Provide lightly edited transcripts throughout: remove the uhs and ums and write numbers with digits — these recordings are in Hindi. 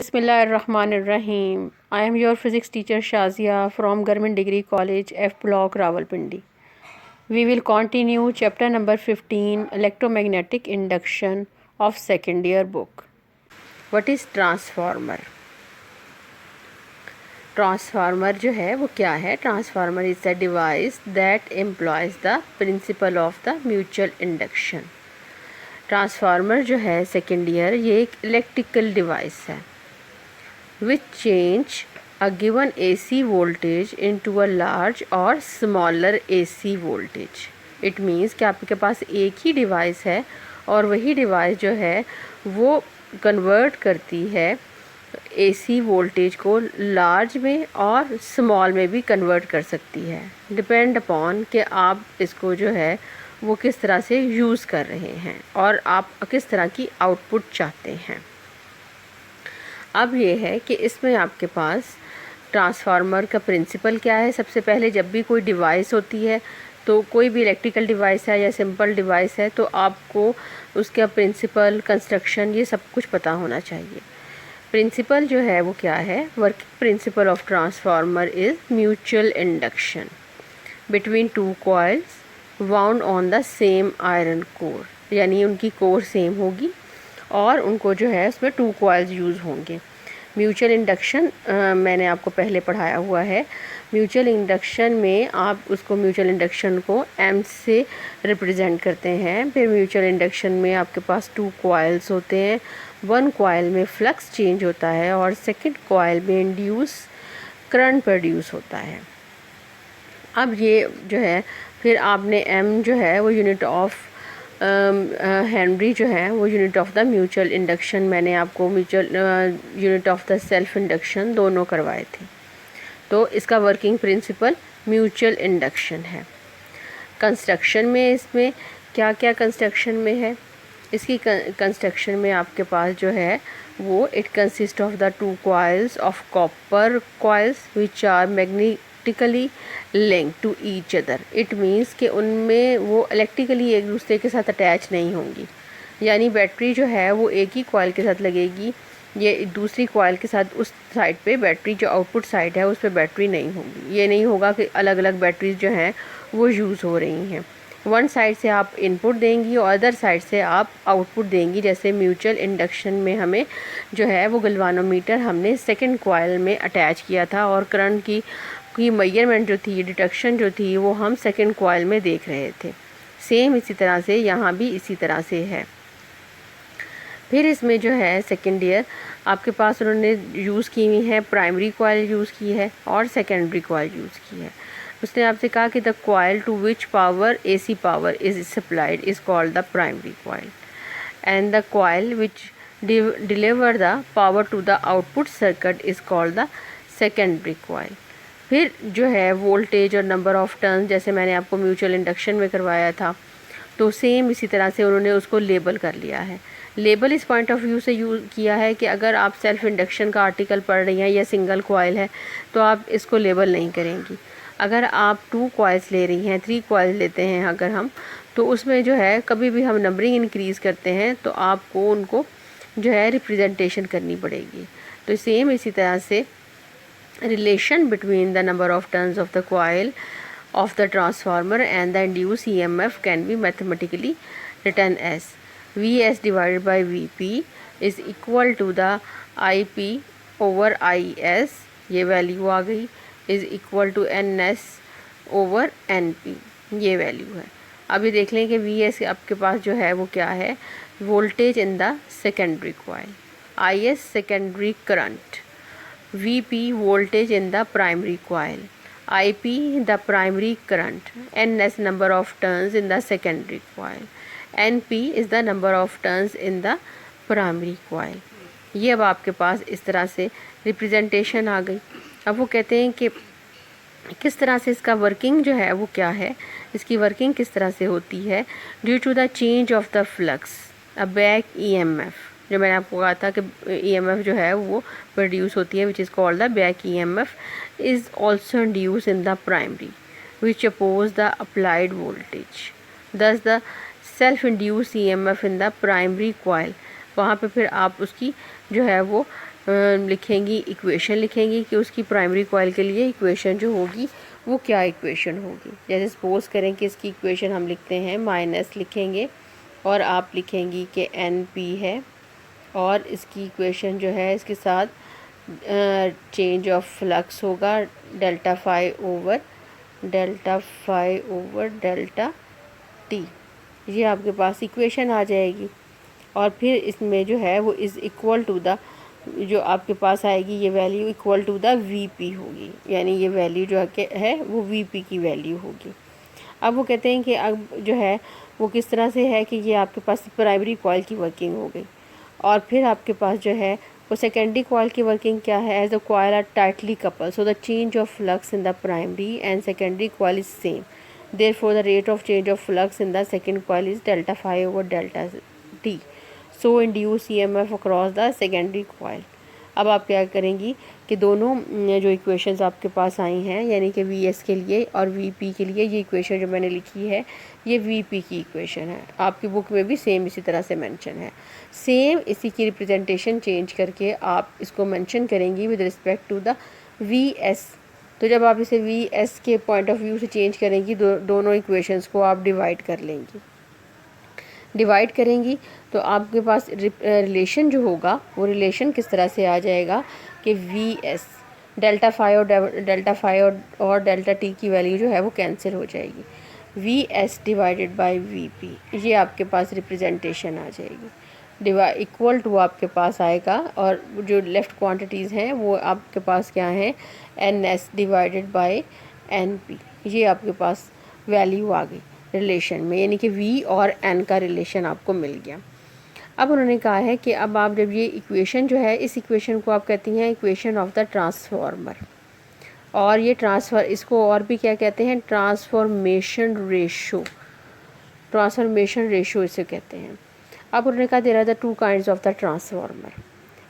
Bismillahirrahmanirrahim. I am your physics teacher Shazia from Government Degree College, F Block, Rawalpindi. We will continue chapter number 15, Electromagnetic Induction of second year book. What is transformer? Transformer जो है वो क्या है? Transformer is the device that employees the principle of the mutual induction. Transformer जो है सेकेंड ईयर, ये एक इलेक्ट्रिकल डिवाइस है which change a given AC voltage into a large or smaller AC voltage. It means कि आपके पास एक ही डिवाइस है और वही डिवाइस जो है वो कन्वर्ट करती है AC वोल्टेज को लार्ज में और स्मॉल में भी कन्वर्ट कर सकती है, डिपेंड अपॉन कि आप इसको जो है वो किस तरह से यूज़ कर रहे हैं और आप किस तरह की आउटपुट चाहते हैं। अब ये है कि इसमें आपके पास ट्रांसफार्मर का प्रिंसिपल क्या है। सबसे पहले जब भी कोई डिवाइस होती है, तो कोई भी इलेक्ट्रिकल डिवाइस है या सिंपल डिवाइस है, तो आपको उसका प्रिंसिपल, कंस्ट्रक्शन, ये सब कुछ पता होना चाहिए। प्रिंसिपल जो है वो क्या है? Working principle of transformer is mutual induction between two coils wound on the same iron core, यानी उनकी कोर सेम होगी और उनको जो है उसमें टू कॉइल्स यूज़ होंगे। म्यूचुअल इंडक्शन मैंने आपको पहले पढ़ाया हुआ है। म्यूचुअल इंडक्शन में आप उसको म्यूचुअल इंडक्शन को एम से रिप्रेजेंट करते हैं। फिर म्यूचुअल इंडक्शन में आपके पास टू कॉइल्स होते हैं। वन कॉइल में फ्लक्स चेंज होता है और सेकंड कॉइल में इंड्यूस करंट प्रोड्यूस होता है। अब ये जो है फिर आपने एम जो है वो यूनिट ऑफ हेनरी जो है वो unit of the mutual induction, मैंने आपको mutual unit of the self induction दोनों करवाए थे। तो इसका वर्किंग प्रिंसिपल म्यूचुअल इंडक्शन है। कंस्ट्रक्शन में इसमें क्या क्या कंस्ट्रक्शन में है? इसकी कंस्ट्रक्शन में आपके पास जो है वो it consist of the two coils of copper coils which are magnetically link to each other. It means कि उनमें वो इलेक्ट्रिकली एक दूसरे के साथ अटैच नहीं होंगी, यानी बैटरी जो है वो एक ही कॉइल के साथ लगेगी, ये दूसरी कॉइल के साथ उस साइड पे बैटरी जो आउटपुट साइड है उस पर बैटरी नहीं होगी। ये नहीं होगा कि अलग अलग बैटरीज जो हैं वो यूज़ हो रही हैं। वन साइड से आप इनपुट देंगी और अदर साइड से आप आउटपुट देंगी। जैसे म्यूचुअल इंडक्शन में हमें जो है वो गल्वानोमीटर हमने सेकंड कॉइल में अटैच किया था और करंट की मेजरमेंट जो थी, डिटेक्शन जो थी, वो हम सेकंड कॉइल में देख रहे थे। सेम इसी तरह से यहाँ भी इसी तरह से है। फिर इसमें जो है सेकेंड ईयर आपके पास उन्होंने यूज़ की हुई है, प्राइमरी कॉइल यूज़ की है और सेकेंडरी कॉइल यूज़ की है। उसने आपसे कहा कि the coil to which power AC power is supplied is called the primary coil and the coil which deliver the power to the output circuit is called the secondary coil. फिर जो है वोल्टेज और नंबर ऑफ टर्न्स, जैसे मैंने आपको म्यूचुअल इंडक्शन में करवाया था, तो सेम इसी तरह से उन्होंने उसको लेबल कर लिया है। लेबल इस पॉइंट ऑफ व्यू से यूज़ किया है कि अगर आप सेल्फ इंडक्शन का आर्टिकल पढ़ रही हैं या सिंगल कॉइल है तो आप इसको लेबल नहीं करेंगी। अगर आप टू कॉइल्स ले रही हैं, थ्री कॉइल्स लेते हैं अगर हम, तो उसमें जो है कभी भी हम नंबरिंग इंक्रीज़ करते हैं तो आपको उनको जो है रिप्रेजेंटेशन करनी पड़ेगी। तो सेम इसी तरह से relation between the number of turns of the coil of the transformer and the induced EMF can be mathematically written as Vs divided by Vp is equal to the Ip over Is, ये वैल्यू आ गई, is equal to Ns over Np, ये वैल्यू है। अभी देख लें कि Vs आपके पास जो है वो क्या है? Voltage in the secondary coil, Is secondary current, Vp voltage in the primary coil, Ip the primary current, Ns number of turns in the secondary coil, Np is the number of turns in the primary coil। ये अब आपके पास इस तरह से रिप्रेजेंटेशन आ गई। अब वो कहते हैं कि किस तरह से इसका वर्किंग जो है वो क्या है, इसकी वर्किंग किस तरह से होती है। Due to the change of the flux a back EMF, जो मैंने आपको कहा था कि EMF जो है वो प्रोड्यूस होती है which is called the back EMF is also induce in the primary which oppose the applied voltage. Thus the self induce EMF in the primary coil, वहाँ पे फिर आप उसकी जो है वो लिखेंगी, इक्वेशन लिखेंगी कि उसकी प्राइमरी कॉइल के लिए इक्वेशन जो होगी वो क्या इक्वेशन होगी। जैसे सपोज करें कि इसकी इक्वेशन हम लिखते हैं, माइनस लिखेंगे और आप लिखेंगी कि एन पी है, और इसकी इक्वेशन जो है इसके साथ चेंज ऑफ फ्लक्स होगा delta phi over delta t. ये आपके पास इक्वेशन आ जाएगी। और फिर इसमें जो है वो इज़ इक्वल टू द, जो आपके पास आएगी ये value equal to the v p होगी, यानी ये वैल्यू जो है वो वी पी की वैल्यू होगी। अब वो कहते हैं कि अब जो है वो किस तरह से है कि ये आपके पास प्राइमरी कॉइल की वर्किंग हो गई, और फिर आपके पास जो है वो सेकेंडरी कॉइल की वर्किंग क्या है, as the coil are tightly couple so the change of flux in the primary and secondary coil is same, therefore the rate of change of flux in the second coil is delta phi over delta t, so induce EMF across the secondary coil. अब आप क्या करेंगी कि दोनों जो इक्वेशंस आपके पास आई हैं, यानी कि VS के लिए और VP के लिए, ये इक्वेशन जो मैंने लिखी है ये VP की इक्वेशन है। आपकी बुक में भी सेम इसी तरह से मेंशन है। सेम इसी की रिप्रेजेंटेशन चेंज करके आप इसको मेंशन करेंगी with respect to the VS। तो जब आप इसे VS के पॉइंट ऑफ व्यू से चेंज करेंगी, दोनों इक्वेशंस को आप डिवाइड कर लेंगी। डिवाइड करेंगी तो आपके पास रिलेशन जो होगा वो रिलेशन किस तरह से आ जाएगा कि VS डेल्टा फाई और डेल्टा टी की वैल्यू जो है वो कैंसिल हो जाएगी। VS डिवाइडेड बाय VP, ये आपके पास रिप्रेजेंटेशन आ जाएगी। इक्वल टू आपके पास आएगा, और जो लेफ़्ट क्वांटिटीज़ हैं वो आपके पास क्या हैं, NS डिवाइडेड बाय NP, ये आपके पास वैल्यू आ गई रिलेशन में, यानी कि V और N का रिलेशन आपको मिल गया। अब उन्होंने कहा है कि अब आप जब ये इक्वेशन जो है, इस इक्वेशन को आप कहती हैं इक्वेशन ऑफ द ट्रांसफॉर्मर, और ये इसको और भी क्या कहते हैं, ट्रांसफॉर्मेशन रेशो इसे कहते हैं। अब उन्होंने कहा दे रहा था 2 काइंड्स ऑफ द ट्रांसफॉर्मर।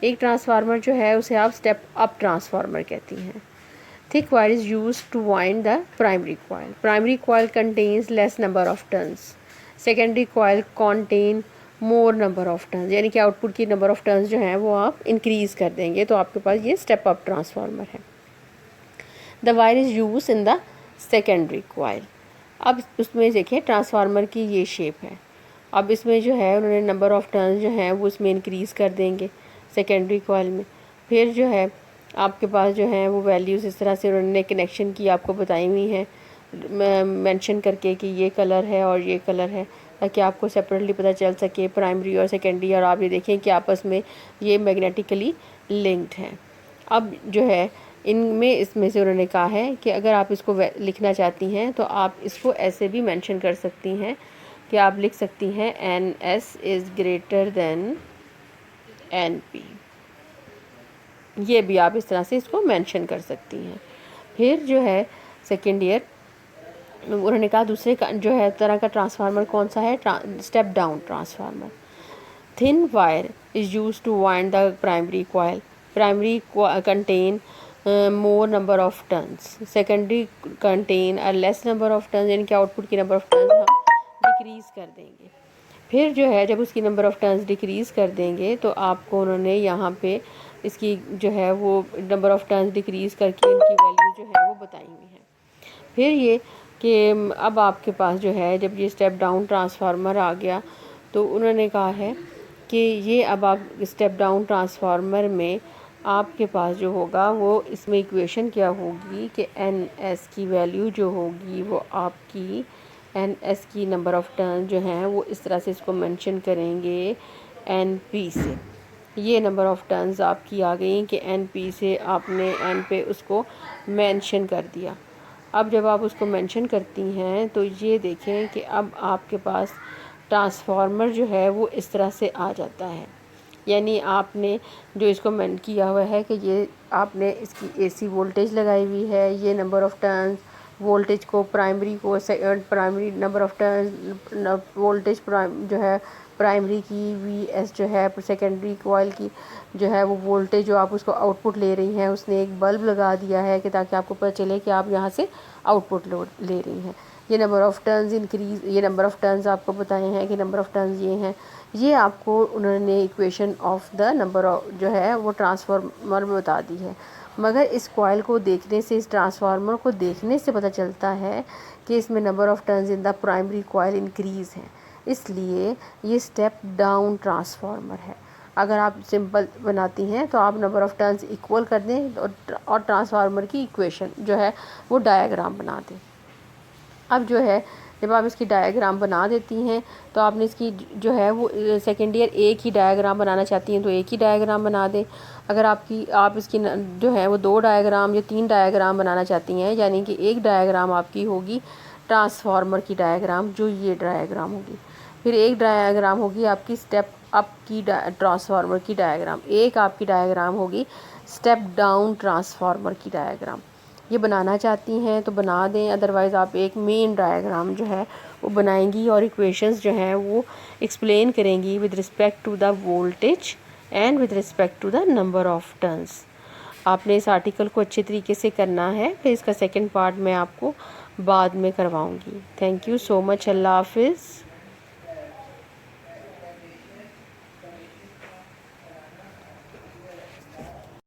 एक ट्रांसफार्मर जो है उसे आप स्टेप अप ट्रांसफार्मर कहती हैं। Thick wire is used to wind the primary coil. Primary coil contains less number of turns. Secondary coil contain more number of turns. यानी कि आउटपुट की नंबर ऑफ टर्न्स जो हैं वो आप इंक्रीज़ कर देंगे, तो आपके पास ये स्टेप अप ट्रांसफार्मर है। The wire is used in the secondary coil. अब उसमें देखिए ट्रांसफार्मर की ये शेप है। अब इसमें जो है उन्होंने नंबर ऑफ़ टर्न्स जो हैं वो उसमें इंक्रीज़ कर देंगे सेकेंडरी कॉइल में। फिर जो है आपके पास जो है वो वैल्यूज़ इस तरह से उन्होंने कनेक्शन की आपको बताई हुई हैं मेंशन करके कि ये कलर है और ये कलर है, ताकि आपको सेपरेटली पता चल सके प्राइमरी और सेकेंडरी, और आप ये देखें कि आपस में ये मैग्नेटिकली लिंक्ड हैं। अब जो है इसमें से उन्होंने कहा है कि अगर आप इसको लिखना चाहती हैं तो आप इसको ऐसे भी मेंशन कर सकती हैं कि आप लिख सकती हैं NS is greater than NP। ये भी आप इस तरह से इसको मेंशन कर सकती हैं। फिर जो है सेकेंड ईयर उन्होंने कहा दूसरे का जो है तरह का ट्रांसफार्मर कौन सा है, step down transformer. Thin wire is used to wind the primary coil. Primary contain more number of turns, secondary contain a less number of turns, यानी कि आउटपुट की नंबर ऑफ टर्न्स हम डिक्रीज़ कर देंगे। फिर जो है जब उसकी नंबर ऑफ़ टर्न्स डिक्रीज़ कर देंगे तो आपको उन्होंने यहाँ पे इसकी जो है वो नंबर ऑफ़ टर्न्स डिक्रीज़ करके इनकी वैल्यू जो है वो बताई हुई है। फिर ये कि अब आपके पास जो है जब ये स्टेप डाउन ट्रांसफार्मर आ गया तो उन्होंने कहा है कि ये अब आप स्टेप डाउन ट्रांसफार्मर में आपके पास जो होगा वो इसमें इक्वेशन क्या होगी कि NS की वैल्यू जो होगी वो आपकी NS की नंबर ऑफ़ टर्न जो हैं वो इस तरह से इसको मेंशन करेंगे NP से। ये नंबर ऑफ़ टर्न्स आपकी आ गई कि NP से आपने N पे उसको मेंशन कर दिया। अब जब आप उसको मेंशन करती हैं तो ये देखें कि अब आपके पास ट्रांसफार्मर जो है वो इस तरह से आ जाता है, यानी आपने जो इसको मेंशन किया हुआ है कि ये आपने इसकी AC वोल्टेज लगाई हुई है, ये नंबर ऑफ़ टर्न्स वोल्टेज को primary number of turn voltage जो है प्राइमरी की VS जो है सेकेंडरी कॉइल की जो है वो वोल्टेज जो आप उसको आउटपुट ले रही हैं उसने एक बल्ब लगा दिया है कि ताकि आपको पता चले कि आप यहाँ से आउटपुट ले रही हैं। ये नंबर ऑफ़ टर्न्स इंक्रीज़, ये नंबर ऑफ़ टर्न्स आपको बताए हैं कि नंबर ऑफ़ टर्न्स ये हैं। ये आपको उन्होंने equation of the number of जो है वो ट्रांसफार्मर में बता दी है। मगर इस कॉइल को देखने से, इस ट्रांसफार्मर को देखने से पता चलता है कि इसमें number of turns in the primary coil increase हैं, इसलिए ये स्टेप डाउन ट्रांसफार्मर है। अगर आप सिंपल बनाती हैं तो आप नंबर ऑफ़ टर्न्स इक्वल कर दें और ट्रांसफार्मर की इक्वेशन जो है वो डायग्राम बना दें। अब जो है जब आप इसकी डायग्राम बना देती हैं तो आपने इसकी जो है वो सेकेंड ईयर एक ही डायग्राम बनाना चाहती हैं तो एक ही डायग्राम बना दें। अगर आप इसकी जो है वो 2 डायग्राम या 3 डायग्राम बनाना चाहती हैं, यानी कि एक डायग्राम आपकी होगी ट्रांसफार्मर की डायग्राम, जो ये डायग्राम होगी, फिर एक डायग्राम होगी आपकी स्टेप अप की ट्रांसफार्मर की डायग्राम, एक आपकी डायग्राम होगी स्टेप डाउन ट्रांसफार्मर की डायग्राम। ये बनाना चाहती हैं तो बना दें, अदरवाइज़ आप एक मेन डायग्राम जो है वो बनाएंगी और इक्वेशंस जो हैं वो एक्सप्लेन करेंगी with respect to the voltage and with respect to the number of turns. आपने इस आर्टिकल को अच्छे तरीके से करना है, फिर इसका सेकंड पार्ट मैं आपको बाद में करवाऊंगी। Thank you so much. अल्लाह हाफिज़।